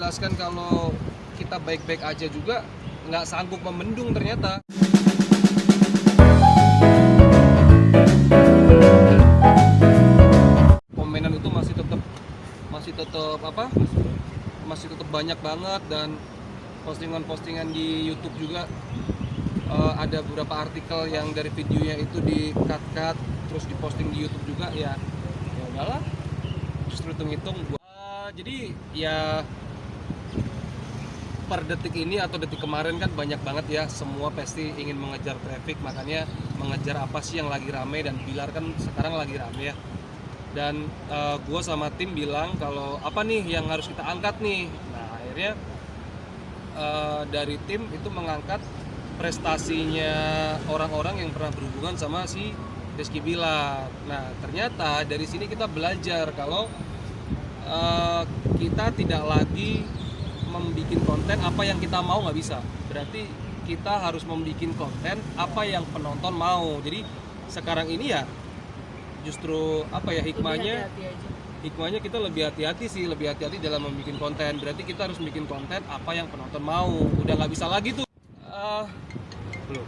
menjelaskan kalau kita baik-baik aja juga nggak sanggup membendung ternyata. Komenan itu masih tetap banyak banget, dan postingan-postingan di YouTube juga ada beberapa artikel yang dari videonya itu di-cut terus diposting di YouTube juga. Ya udahlah, justru hitung-hitung jadi ya per detik ini atau detik kemarin kan banyak banget ya, semua pasti ingin mengejar traffic, makanya mengejar apa sih yang lagi rame, dan Bilar kan sekarang lagi rame ya. Dan gue sama tim bilang kalau apa nih yang harus kita angkat nih. Nah akhirnya dari tim itu mengangkat prestasinya orang-orang yang pernah berhubungan sama si Rizky Bilar. Nah ternyata dari sini kita belajar kalau kita tidak lagi membuat konten apa yang kita mau, nggak bisa. Berarti kita harus membuat konten apa yang penonton mau. Jadi sekarang ini ya justru apa ya hikmahnya kita lebih hati-hati dalam membuat konten. Berarti kita harus bikin konten apa yang penonton mau. Udah nggak bisa lagi tuh belum.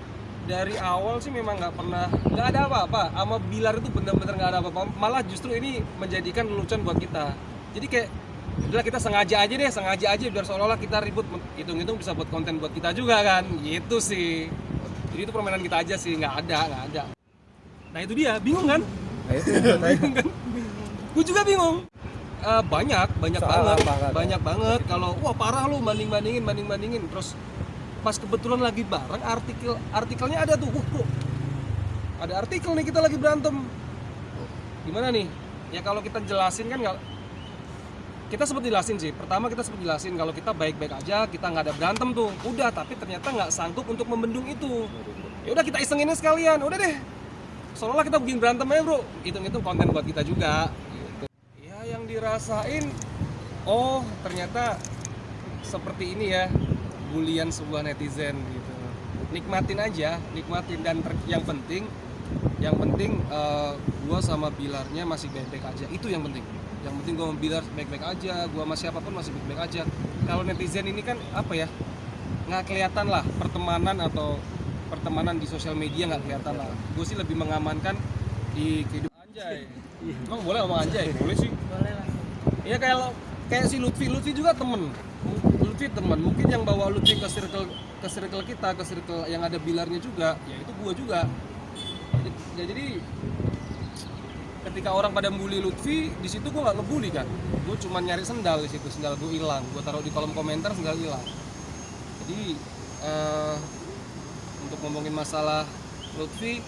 Dari awal sih memang nggak ada apa-apa sama Bilar, itu bener-bener nggak ada apa-apa. Malah justru ini menjadikan lelucon buat kita. Jadi kayak udah kita sengaja aja biar seolah-olah kita ribut, hitung-hitung bisa buat konten buat kita juga kan, gitu sih. Jadi itu permainan kita aja sih, nggak ada. Nah itu dia, bingung kan? Bingung kan? Gue juga bingung. Banyak banget. Kalau wah parah lu bandingin, terus pas kebetulan lagi bareng artikelnya ada tuh, ada artikel nih kita lagi berantem. Gimana nih? Ya kalau kita jelasin kan kita sempat jelasin sih. Pertama kita sempat jelasin kalau kita baik-baik aja, kita nggak ada berantem tuh. Udah, tapi ternyata nggak sanggup untuk membendung itu. Ya udah kita isenginnya sekalian. Udah deh. Seolah kita bikin berantem aja, bro. Hitung-hitung konten buat kita juga. Gitu. Ya yang dirasain, oh ternyata seperti ini ya, bulian sebuah netizen gitu. Nikmatin aja, dan yang penting gua sama Bilarnya masih baik-baik aja. Itu yang penting. Yang penting gue sama Bilar baik-baik aja, gue sama siapapun masih baik-baik aja. Kalau netizen ini kan apa ya, nggak kelihatan lah pertemanan di sosial media, nggak kelihatan lah. Gue sih lebih mengamankan di kehidupan. Anjay, emang boleh ngomong anjay? Boleh sih. Boleh lah. Iya kayak si Lutfi juga temen. Mungkin yang bawa Lutfi ke circle kita, ke circle yang ada Bilarnya juga, ya itu gue juga. Jadi ketika orang pada bully Lutfi, di situ gue nggak ngebully kan, gue cuma nyari sendal di situ, sendal gue hilang, gue taruh di kolom komentar, sendal hilang. Jadi untuk ngomongin masalah Lutfi,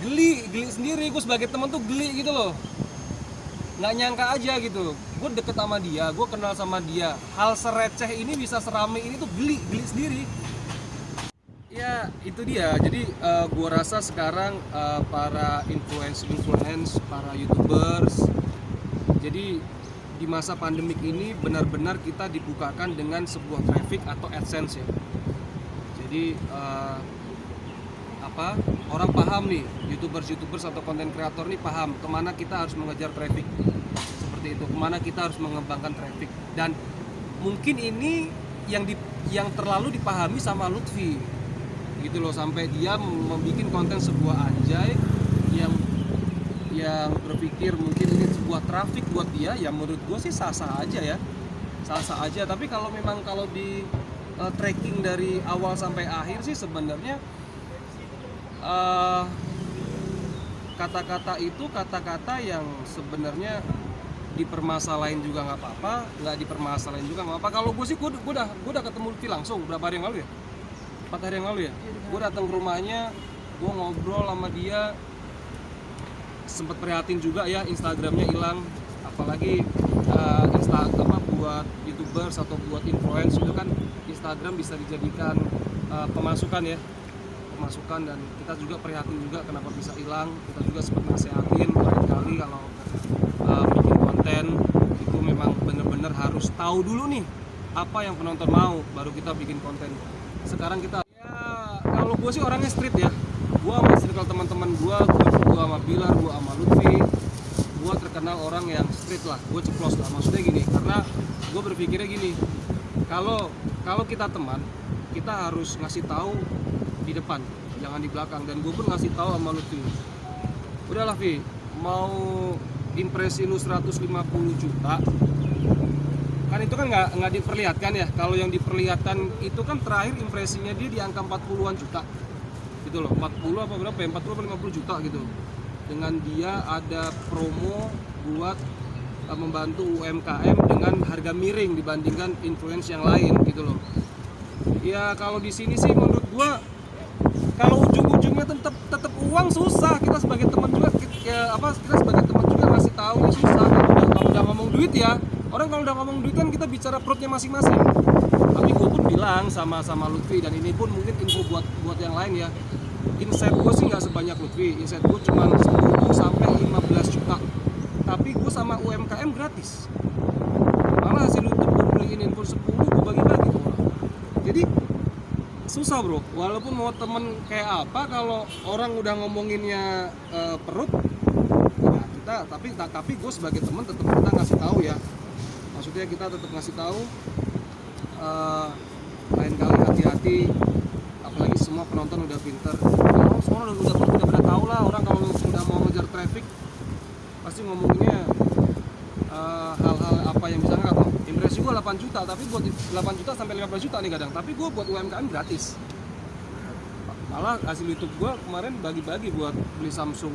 geli sendiri, gue sebagai teman tuh geli gitu loh, nggak nyangka aja gitu, gue deket sama dia, gue kenal sama dia, hal sereceh ini bisa serame ini tuh geli sendiri. Ya itu dia, jadi gue rasa sekarang para influence, para YouTubers, jadi di masa pandemik ini benar-benar kita dibukakan dengan sebuah traffic atau AdSense ya. Jadi orang paham nih, YouTubers atau content creator nih paham kemana kita harus mengejar traffic, seperti itu, kemana kita harus mengembangkan traffic. Dan mungkin ini yang terlalu dipahami sama Lutfi gitu loh, sampai dia membuat konten sebuah anjay yang berpikir mungkin ini sebuah traffic buat dia. Ya menurut gue sih sah-sah aja. Tapi kalau di tracking dari awal sampai akhir sih sebenarnya kata-kata yang sebenarnya dipermasalahin juga nggak apa-apa, nggak dipermasalahin juga nggak apa-apa. Kalau gue sih gue udah ketemu Lutfi langsung berapa hari yang lalu ya, 4 hari yang lalu ya. Gue datang ke rumahnya, gue ngobrol sama dia, sempet prihatin juga ya, Instagramnya hilang. Apalagi buat YouTubers atau buat influencer itu kan Instagram bisa dijadikan pemasukan, dan kita juga prihatin juga kenapa bisa hilang. Kita juga sempat nasehatin lain kali kalau bikin konten itu memang bener-bener harus tahu dulu nih apa yang penonton mau, baru kita bikin konten. Sekarang kita kalau gue sih orangnya street ya, gue sama circle teman-teman gue sama Bilar, gue sama Lutfi, gue gue terkenal orang yang street lah, gue ceplos lah. Maksudnya gini, karena gue berpikirnya gini, kalau kita teman, kita harus ngasih tahu di depan, jangan di belakang. Dan gue pun ngasih tahu sama Lutfi, udahlah Vi, mau impresi lu 150 juta kan itu kan nggak diperlihatkan ya. Kalau yang diperlihatkan itu kan terakhir impresinya dia di angka 40-an juta gitu loh, 40 apa berapa ya, 40 atau 50 juta gitu, dengan dia ada promo buat membantu UMKM dengan harga miring dibandingkan influence yang lain gitu loh. Ya kalau di sini sih menurut gua, kalau ujung-ujungnya tetap uang susah. Kita sebagai teman juga kita sebagai teman juga ngasih tahu nih susah. Kalau udah ngomong duit ya, orang kalau udah ngomong duit kan kita bicara perutnya masing-masing. Tapi gue pun bilang sama Lutfi, dan ini pun mungkin info buat yang lain ya. Insight gue sih nggak sebanyak Lutfi, insight gue cuma 10 sampai 15 juta. Tapi gue sama UMKM gratis. Malah hasil YouTube gue beliin info 10, gue bagi-bagi ke orang. Jadi susah bro, walaupun mau temen kayak apa, kalau orang udah ngomonginnya perut, nah kita tapi gue sebagai temen tetap kita ngasih tahu ya. Maksudnya kita tetap ngasih tahu, lain kali hati-hati, apalagi semua penonton udah pinter. Semua udah pada tahu lah, orang kalau udah mau ngejar traffic pasti ngomonginnya hal-hal apa yang bisa nggak tahu. Impresi gue 8 juta, tapi buat 8 juta sampai 15 juta nih kadang, tapi gue buat UMKM gratis. Malah hasil YouTube gue kemarin bagi-bagi buat beli Samsung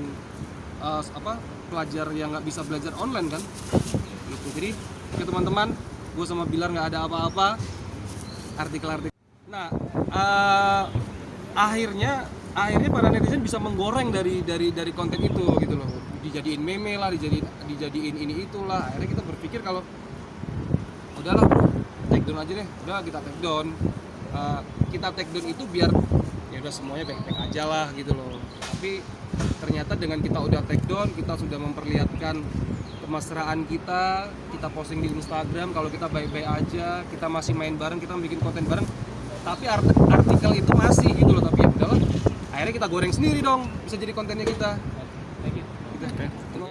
pelajar yang nggak bisa belajar online kan gitu. Jadi ya teman-teman, gue sama Bilar nggak ada apa-apa, artikel-artikel. Nah akhirnya para netizen bisa menggoreng dari konten itu gitu loh, dijadiin meme lah, dijadiin ini itulah. Akhirnya kita berpikir kalau udahlah bro, take down aja deh. Udah kita take down. Kita take down itu biar ya udah semuanya baik-baik aja lah gitu loh. Tapi ternyata dengan kita udah take down, kita sudah memperlihatkan kemesraan kita posting di Instagram kalau kita baik-baik aja, kita masih main bareng, kita bikin konten bareng. Tapi artikel itu masih gitu loh. Tapi ya udahlah, akhirnya kita goreng sendiri dong, bisa jadi kontennya kita. Kayak gitu.